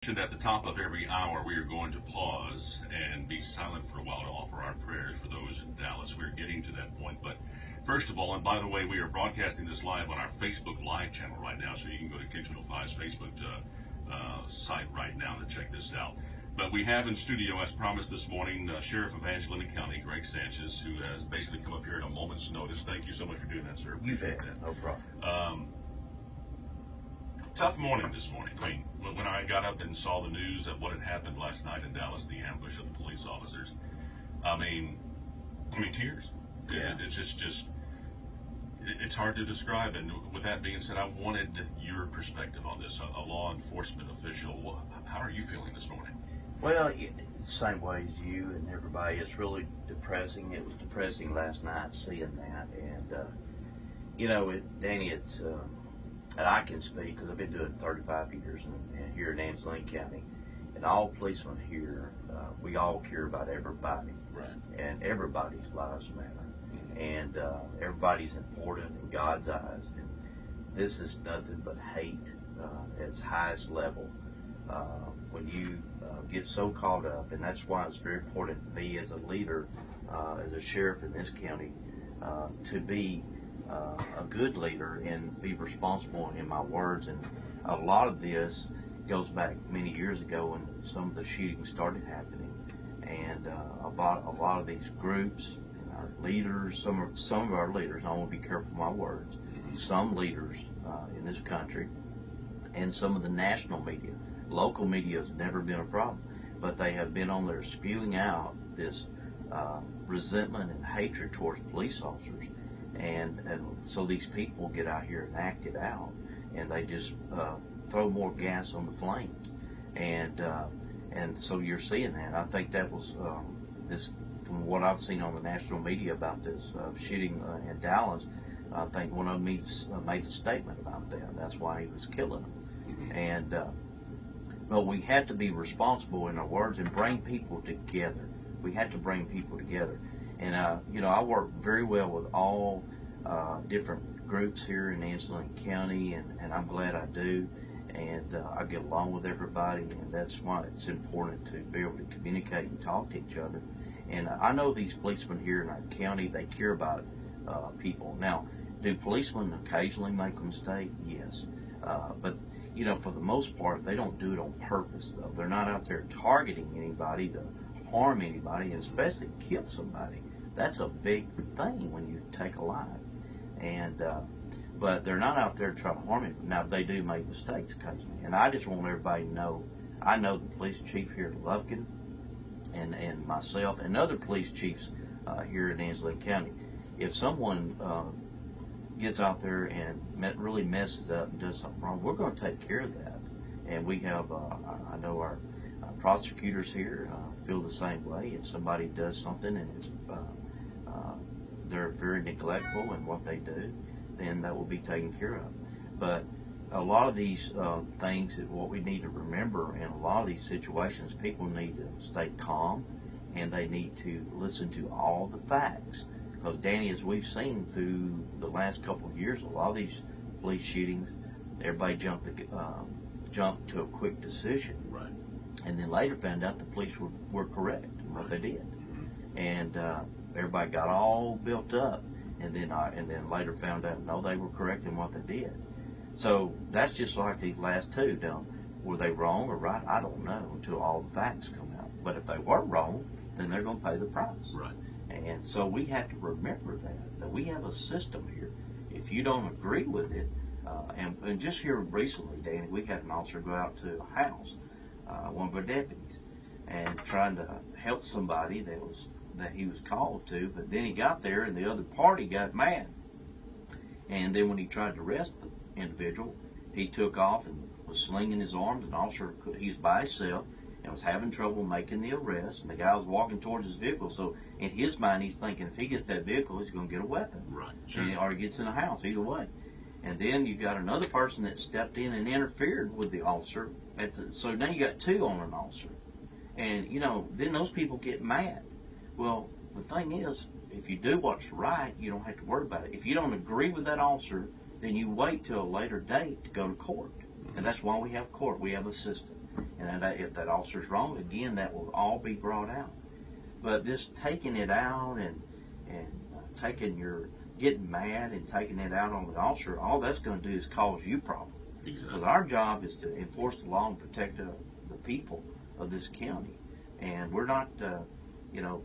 At the top of every hour, we are going to pause and be silent for a while to offer our prayers for those in Dallas. We're getting to that point. But first of all, and by the way, we are broadcasting this live on our Facebook Live channel right now, so you can go to K205's Facebook site right now to check this out. But we have in studio, as promised this morning, Sheriff of Angelina County, Greg Sanches, who has basically come up here at a moment's notice. Thank you so much for doing that, sir. You bet. No problem. Tough morning this morning. I mean, when I got up and saw the news of what had happened last night in Dallas, the ambush of the police officers, I mean, tears. Yeah. It's just, it's hard to describe. And with that being said, I wanted your perspective on this. A law enforcement official, how are you feeling this morning? Well, same way as you and everybody. It's really depressing. It was depressing last night seeing that. And, Danny, it's... and I can speak because I've been doing 35 years and here in Angelina County. And all policemen here, we all care about everybody. Right. And everybody's lives matter. And everybody's important in God's eyes. And this is nothing but hate at its highest level. When you get so caught up, and that's why it's very important to me as a leader, as a sheriff in this county, to be a good leader and be responsible in my words. And a lot of this goes back many years ago when some of the shootings started happening, and a lot of these groups and our leaders, some of our leaders, I want to be careful with my words, some leaders in this country and some of the national media, local media has never been a problem, but they have been on there spewing out this resentment and hatred towards police officers. And so these people get out here and act it out, and they just throw more gas on the flames, and so you're seeing that. I think that was this, from what I've seen on the national media about this shooting in Dallas. I think one of them made a statement about that. That's why he was killing them. And but we had to be responsible in our words and bring people together. We had to bring people together. And, I work very well with all different groups here in Angelina County, and I'm glad I do. And I get along with everybody, and that's why it's important to be able to communicate and talk to each other. And I know these policemen here in our county, they care about people. Now, do policemen occasionally make a mistake? Yes. But, for the most part, they don't do it on purpose, though. They're not out there targeting anybody to harm anybody, and especially kill somebody. That's a big thing when you take a life. And but they're not out there trying to harm him. Now, they do make mistakes occasionally, and I just want everybody to know, I know the police chief here in Lufkin and myself and other police chiefs here in Angelina County. If someone gets out there and really messes up and does something wrong, we're going to take care of that. And we have, I know our prosecutors here feel the same way. If somebody does something and it's, they're very neglectful in what they do, then that will be taken care of. But a lot of these things, what we need to remember in a lot of these situations, people need to stay calm and they need to listen to all the facts. Because, Danny, as we've seen through the last couple of years, a lot of these police shootings, everybody jumped to a quick decision. Right. And then later found out the police were correct in what they did. And everybody got all built up, and then later found out, no, they were correct in what they did. So that's just like these last two. Now, were they wrong or right? I don't know until all the facts come out. But if they were wrong, then they're going to pay the price. Right. And so we have to remember that we have a system here. If you don't agree with it, and just here recently, Danny, we had an officer go out to a house, one of our deputies, and trying to help somebody that he was called to, but then he got there and the other party got mad. And then when he tried to arrest the individual, he took off and was slinging his arms. An officer, he was by himself and was having trouble making the arrest, and the guy was walking towards his vehicle. So in his mind, he's thinking if he gets that vehicle, he's going to get a weapon. Right. Sure. Or he gets in the house, either way. And then you got another person that stepped in and interfered with the officer. So now you got two on an officer. And, then those people get mad. Well, the thing is, if you do what's right, you don't have to worry about it. If you don't agree with that officer, then you wait till a later date to go to court. And that's why we have court. We have a system. And if that officer's wrong, again, that will all be brought out. But just taking it out and getting mad and taking it out on the officer, all that's going to do is cause you problems. Exactly. Because our job is to enforce the law and protect the people of this county. And we're not,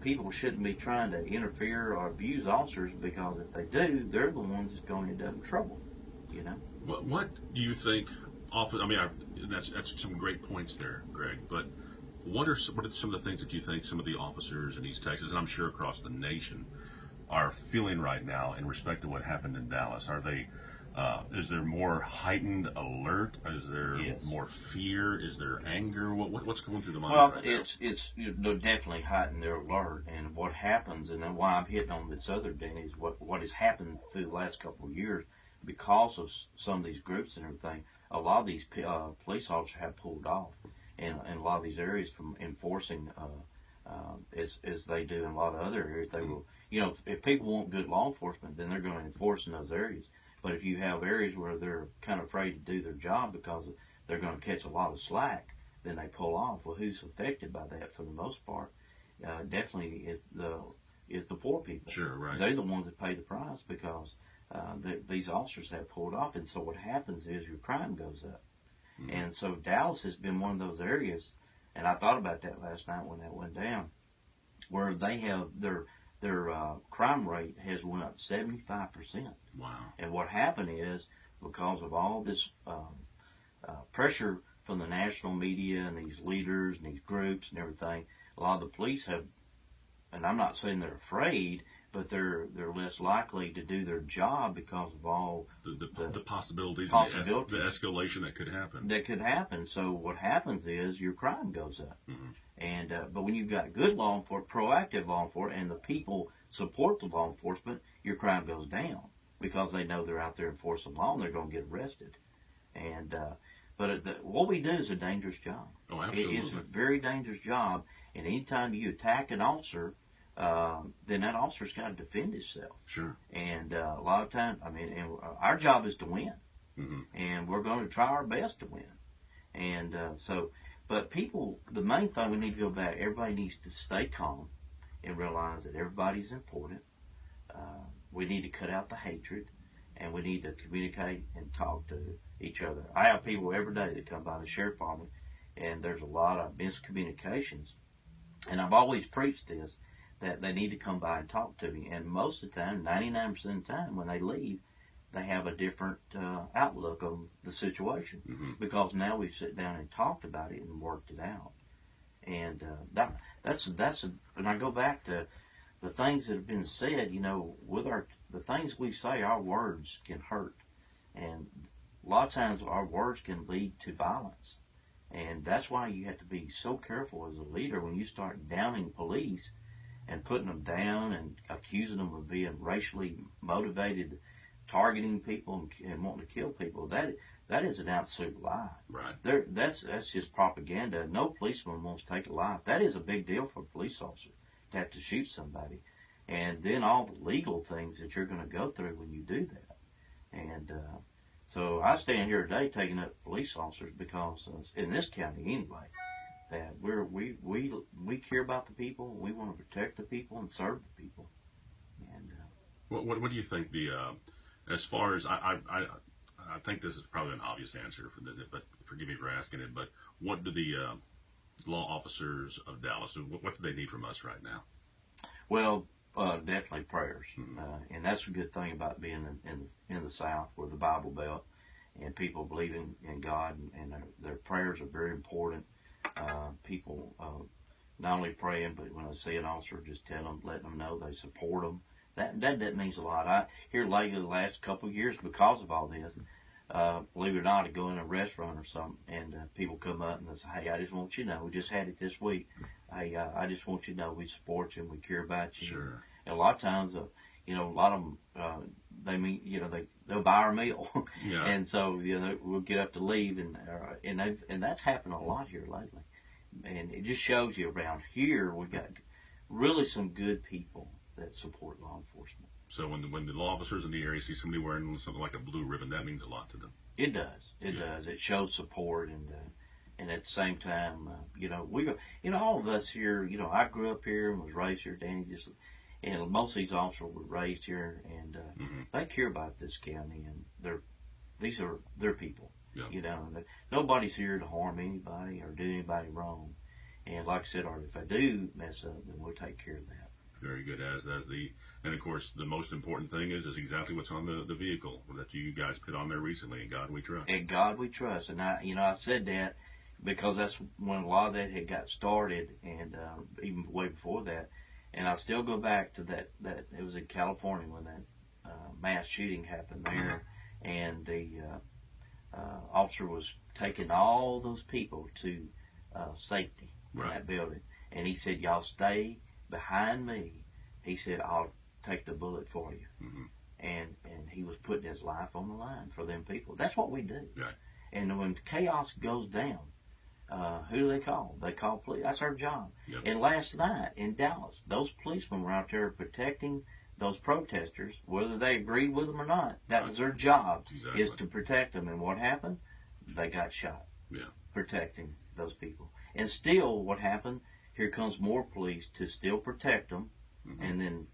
people shouldn't be trying to interfere or abuse officers, because if they do, they're the ones that's going to end up in trouble, What do you think, that's some great points there, Greg, but what are some of the things that you think some of the officers in East Texas, and I'm sure across the nation, are feeling right now in respect to what happened in Dallas? Are they, is there more heightened alert? Is there more fear? Is there anger? What's going through the mind? Well, right it's definitely heightened their alert, and what happens, and then why I'm hitting on this other thing is what has happened through the last couple of years because of some of these groups and everything. A lot of these police officers have pulled off in a lot of these areas from enforcing as they do in a lot of other areas. They will, if people want good law enforcement, then they're going to enforce in those areas. But if you have areas where they're kind of afraid to do their job because they're going to catch a lot of slack, then they pull off. Well, who's affected by that for the most part? Definitely is the poor people. Sure, right. They're the ones that pay the price because these officers have pulled off, and so what happens is your crime goes up. Mm-hmm. And so Dallas has been one of those areas, and I thought about that last night when that went down, where they have their crime rate has went up 75%. Wow. And what happened is, because of all this pressure from the national media and these leaders and these groups and everything, a lot of the police have, and I'm not saying they're afraid, but they're less likely to do their job because of all the possibilities, possibilities, the escalation that could happen. That could happen. So what happens is your crime goes up. Mm-hmm. And but when you've got good law enforcement, proactive law enforcement, and the people support the law enforcement, your crime goes down because they know they're out there enforcing law and they're going to get arrested. And but what we do is a dangerous job. Oh, absolutely. It's a very dangerous job. And anytime you attack an officer, then that officer's got to defend himself. Sure. And a lot of times, our job is to win. Mm-hmm. And we're going to try our best to win. And but people, the main thing we need to go back, everybody needs to stay calm and realize that everybody's important. We need to cut out the hatred, and we need to communicate and talk to each other. I have people every day that come by the sheriff department, and there's a lot of miscommunications. And I've always preached this, that they need to come by and talk to me. And most of the time, 99% of the time, when they leave, they have a different outlook on the situation. Mm-hmm. Because now we've sat down and talked about it and worked it out. And that's and I go back to the things that have been said, with the things we say, our words can hurt. And a lot of times our words can lead to violence. And that's why you have to be so careful as a leader when you start downing police and putting them down and accusing them of being racially motivated, targeting people and wanting to kill people. That is an absolute lie. Right. That's just propaganda. No policeman wants to take a life. That is a big deal for a police officer to have to shoot somebody. And then all the legal things that you're going to go through when you do that. And so I stand here today taking up police officers because in this county anyway, that we care about the people. We want to protect the people and serve the people. And what do you think as far as I think this is probably an obvious answer but forgive me for asking it. But what do the law officers of Dallas, what do they need from us right now? Well, definitely prayers, Mm-hmm. And that's a good thing about being in the South, where the Bible Belt, and people believing in God, and their prayers are very important. People not only praying, but when I see an officer, just letting them know they support them. That means a lot. I here lately, the last couple of years, because of all this, believe it or not, I go in a restaurant or something, and people come up and they say, "Hey, I just want you to know, we just had it this week. Hey, I just want you to know we support you and we care about you." Sure. And a lot of times, a lot of them, they'll buy our meal, Yeah. And so we'll get up to leave, and that's happened a lot here lately, and it just shows you around here we got really some good people that support law enforcement. So when the law officers in the area see somebody wearing something like a blue ribbon, that means a lot to them. It does. It does. It shows support, and And at the same time, all of us here, I grew up here and was raised here. Danny and most of these officers were raised here, and they care about this county, and these are their people. Yeah. And nobody's here to harm anybody or do anybody wrong. And like I said, if they do mess up, then we'll take care of that. Very good. And of course, the most important thing is exactly what's on the vehicle that you guys put on there recently. In God we trust. In God we trust. And I said that because that's when a lot of that had got started, and even way before that. And I still go back to that it was in California when that mass shooting happened there, and the officer was taking all those people to safety in that building. And he said, y'all stay behind me. He said, I'll take the bullet for you. And he was putting his life on the line for them people. That's what we do. Right. And when chaos goes down, who do they call? They call police. That's our job. Yep. And last night in Dallas, those policemen were out there protecting those protesters, whether they agreed with them or not. That was their job, is to protect them. And what happened? They got shot. Yeah. Protecting those people. And still, what happened? Here comes more police to still protect them, and then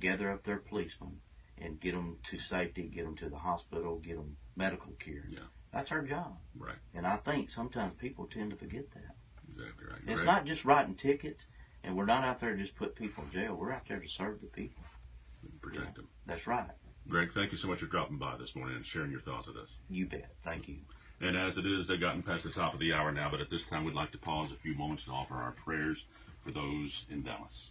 gather up their policemen and get them to safety, get them to the hospital, get them medical care. Yeah. That's our job. Right. And I think sometimes people tend to forget that. Exactly right. It's not just writing tickets, and we're not out there to just put people in jail. We're out there to serve the people. Protect them. That's right. Greg, thank you so much for dropping by this morning and sharing your thoughts with us. You bet. Thank you. And as it is, they've gotten past the top of the hour now, but at this time we'd like to pause a few moments to offer our prayers for those in Dallas.